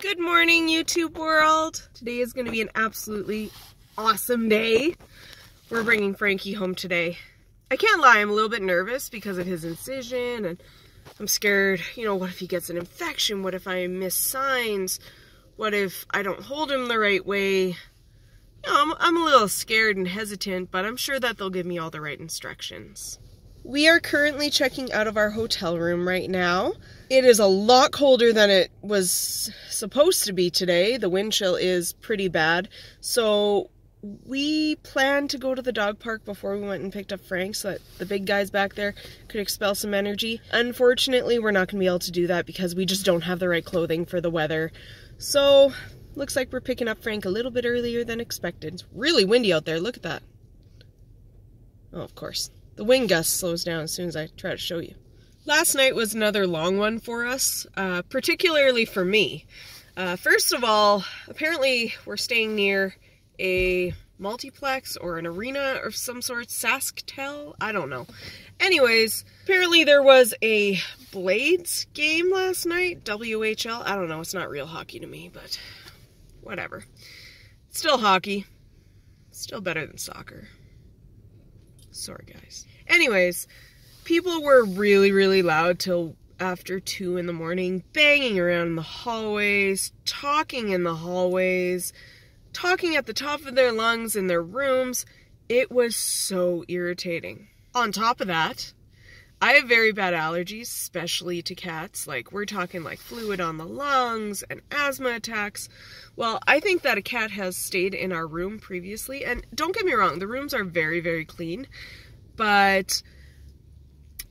Good morning, YouTube world. Today is going to be an absolutely awesome day. We're bringing Frankie home today. I can't lie, I'm a little bit nervous because of his incision, and I'm scared, you know, what if he gets an infection? What if I miss signs? What if I don't hold him the right way? You know, I'm a little scared and hesitant, but I'm sure that they'll give me all the right instructions. We are currently checking out of our hotel room right now. It is a lot colder than it was supposed to be today. The wind chill is pretty bad. So we planned to go to the dog park before we went and picked up Frank so that the big guys back there could expel some energy. Unfortunately, we're not going to be able to do that because we just don't have the right clothing for the weather. So looks like we're picking up Frank a little bit earlier than expected. It's really windy out there. Look at that. Oh, of course. The wind gust slows down as soon as I try to show you. Last night was another long one for us, particularly for me. First of all, apparently we're staying near a multiplex or an arena of some sort, SaskTel, I don't know. Anyways, apparently there was a Blades game last night, WHL, I don't know, it's not real hockey to me, but whatever. It's still hockey, still better than soccer. Sorry, guys. Anyways, people were really loud till after 2 in the morning, banging around in the hallways, talking in the hallways, talking at the top of their lungs in their rooms. It was so irritating. On top of that, I have very bad allergies, especially to cats. Like, we're talking like fluid on the lungs and asthma attacks. Well, I think that a cat has stayed in our room previously, and don't get me wrong, the rooms are very clean, but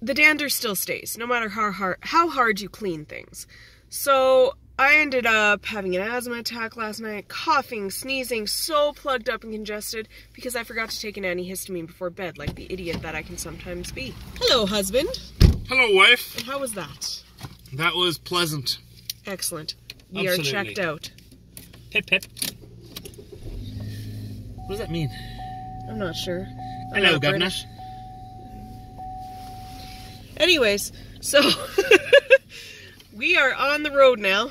the dander still stays, no matter how hard you clean things. So I ended up having an asthma attack last night, coughing, sneezing, so plugged up and congested because I forgot to take an antihistamine before bed, like the idiot that I can sometimes be. Hello, husband. Hello, wife. And how was that? That was pleasant. Excellent. We Absolutely. are checked out. Pip, pip. What does that mean? I'm not sure. Hello, Governor. Anyways, so we are on the road now.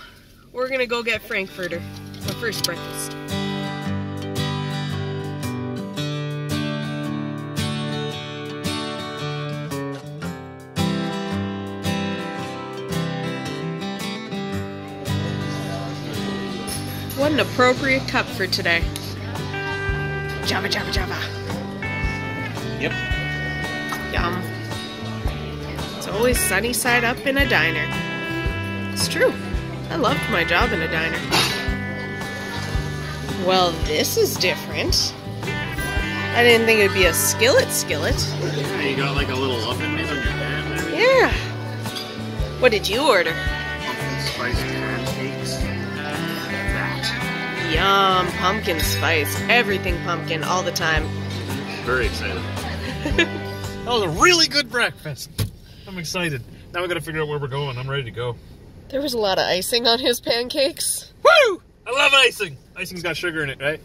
We're gonna go get Frankfurter for first breakfast. What an appropriate cup for today. Java. Yep. Yum. It's always sunny side up in a diner. It's true. I loved my job in a diner. Well, this is different. I didn't think it'd be a skillet. Yeah, you got like a little oven made on your pan there. Yeah. What did you order? Pumpkin spice pancakes. That. Yum, pumpkin spice. Everything pumpkin all the time. Very excited. That was a really good breakfast. I'm excited. Now we gotta figure out where we're going. I'm ready to go. There was a lot of icing on his pancakes. Woo! I love icing. Icing's got sugar in it, right?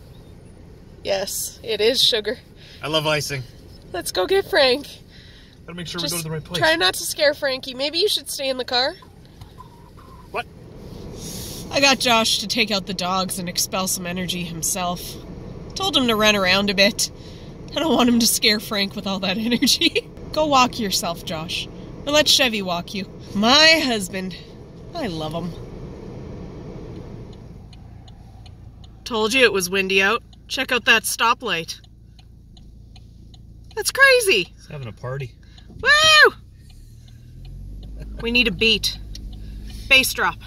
Yes, it is sugar. I love icing. Let's go get Frank. Gotta make sure we Just go to the right place. try not to scare Frankie. Maybe you should stay in the car. What? I got Josh to take out the dogs and expel some energy himself. Told him to run around a bit. I don't want him to scare Frank with all that energy. Go walk yourself, Josh. Or let Chevy walk you. My husband. I love him. Told you it was windy out. Check out that stoplight. That's crazy. He's having a party. Woo! We need a beat. Bass drop.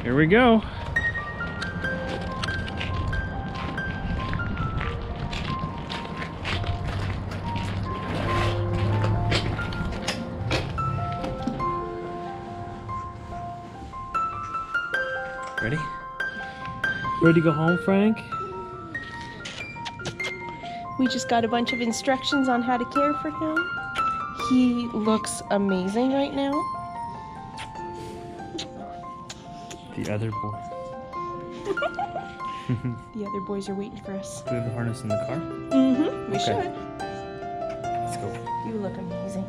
Here we go. Ready? Ready to go home, Frank? We just got a bunch of instructions on how to care for him. He looks amazing right now. The other boy. The other boys are waiting for us. Do we have the harness in the car? Mm-hmm. We should. Let's go. You look amazing.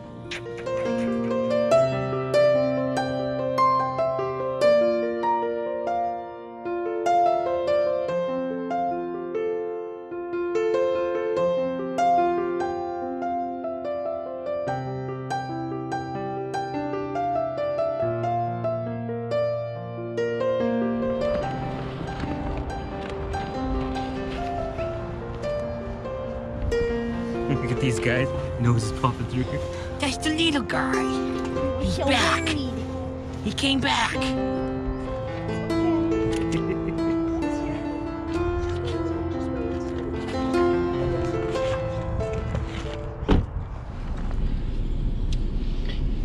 these guys. Nose is popping through here. That's the little guy. He's back. He came back.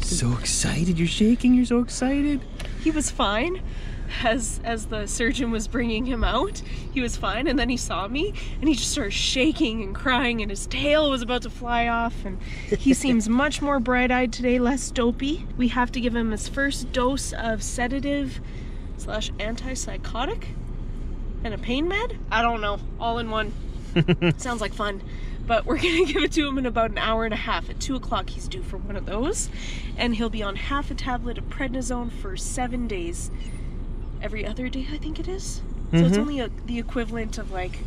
So excited. You're shaking. You're so excited. He was fine as the surgeon was bringing him out. He was fine, and then he saw me and he just started shaking and crying, and his tail was about to fly off, and he seems much more bright-eyed today, less dopey. We have to give him his first dose of sedative / antipsychotic and a pain med. I don't know, all in one. Sounds like fun. But we're gonna give it to him in about an hour and a half. At 2 o'clock he's due for one of those, and he'll be on half a tablet of prednisone for 7 days. Every other day, I think it is. So it's only the equivalent of like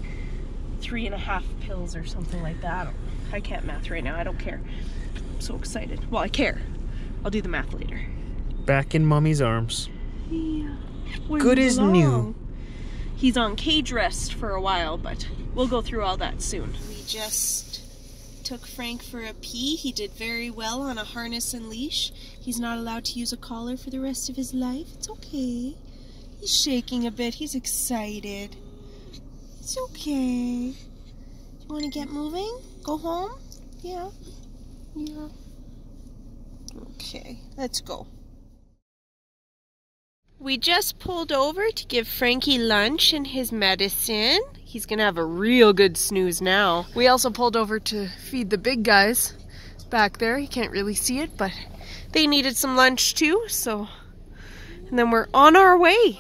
3.5 pills or something like that. I can't math right now, I don't care. I'm so excited. Well, I care. I'll do the math later. Back in Mommy's arms. Yeah. Good as new. He's on cage rest for a while, but we'll go through all that soon. We just took Frank for a pee. He did very well on a harness and leash. He's not allowed to use a collar for the rest of his life. It's okay. He's shaking a bit. He's excited. It's okay. You want to get moving? Go home? Yeah. Yeah. Okay, let's go. We just pulled over to give Frankie lunch and his medicine. He's gonna have a real good snooze now. We also pulled over to feed the big guys back there. You can't really see it, but they needed some lunch too, so. And then we're on our way.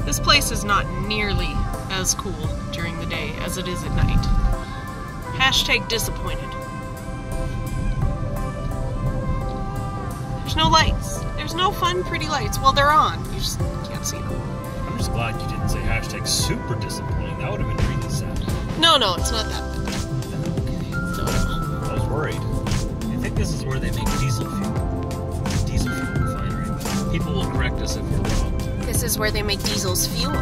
This place is not nearly as cool during the day as it is at night. Hashtag disappointed. There's no lights. There's no fun, pretty lights. Well, they're on. You just can't see them. I'm just glad you didn't say hashtag super disappointing. That would have been really sad. No, it's not that bad. No. I was worried. I think this is where they make diesel fuel. Diesel fuel refinery. But people will correct us if we're wrong. This is where they make diesel's fuel.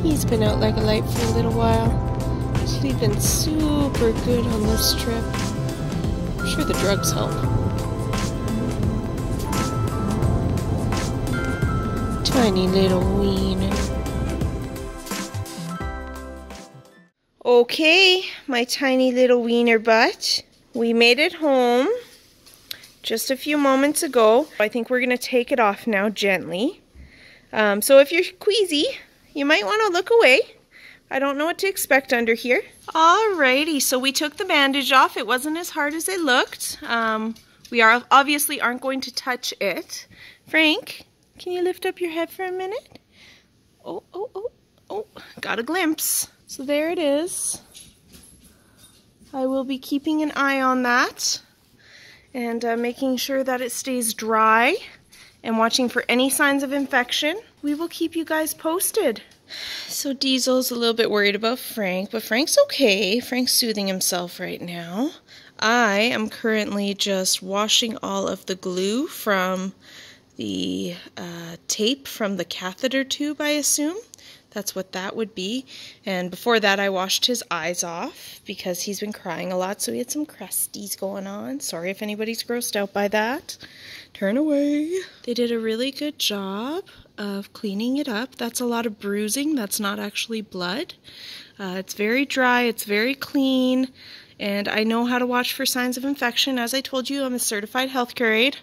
He's been out like a light for a little while. Sleeping super good on this trip. I'm sure the drugs help. Tiny little wiener. Okay, my tiny little wiener butt. We made it home just a few moments ago. I think we're gonna take it off now gently. So if you're queasy, you might want to look away. I don't know what to expect under here. Alrighty, so we took the bandage off. It wasn't as hard as it looked. We obviously aren't going to touch it. Frank, can you lift up your head for a minute? Oh, got a glimpse. So there it is. I will be keeping an eye on that and making sure that it stays dry and watching for any signs of infection. We will keep you guys posted. So Diesel's a little bit worried about Frank, but Frank's okay. Frank's soothing himself right now. I am currently just washing all of the glue from the tape from the catheter tube, I assume. That's what that would be. And before that, I washed his eyes off because he's been crying a lot, so he had some crusties going on. Sorry if anybody's grossed out by that. Turn away. They did a really good job of cleaning it up. That's a lot of bruising. That's not actually blood. It's very dry. It's very clean. And I know how to watch for signs of infection. As I told you, I'm a certified healthcare aide.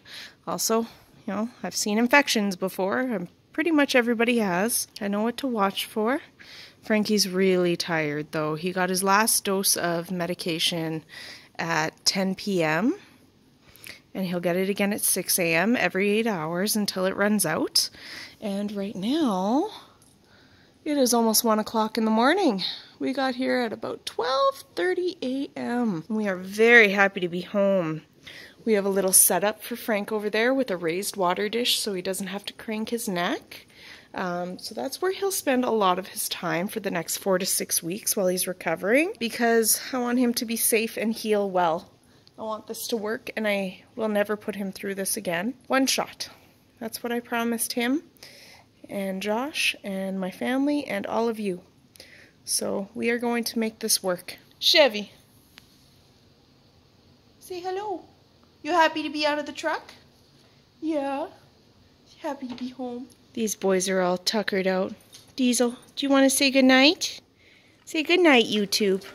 Also, you know, I've seen infections before. Pretty much everybody has. I know what to watch for. Frankie's really tired though. He got his last dose of medication at 10 p.m. and he'll get it again at 6 a.m. every 8 hours until it runs out. And right now, it is almost 1 o'clock in the morning. We got here at about 12:30 a.m. We are very happy to be home. We have a little setup for Frank over there with a raised water dish so he doesn't have to crank his neck. So that's where he'll spend a lot of his time for the next 4 to 6 weeks while he's recovering, because I want him to be safe and heal well. I want this to work, and I will never put him through this again. One shot. That's what I promised him and Josh and my family and all of you. So we are going to make this work. Chevy, say hello. You happy to be out of the truck? Yeah. Happy to be home. These boys are all tuckered out. Diesel, do you want to say goodnight? Say goodnight, YouTube.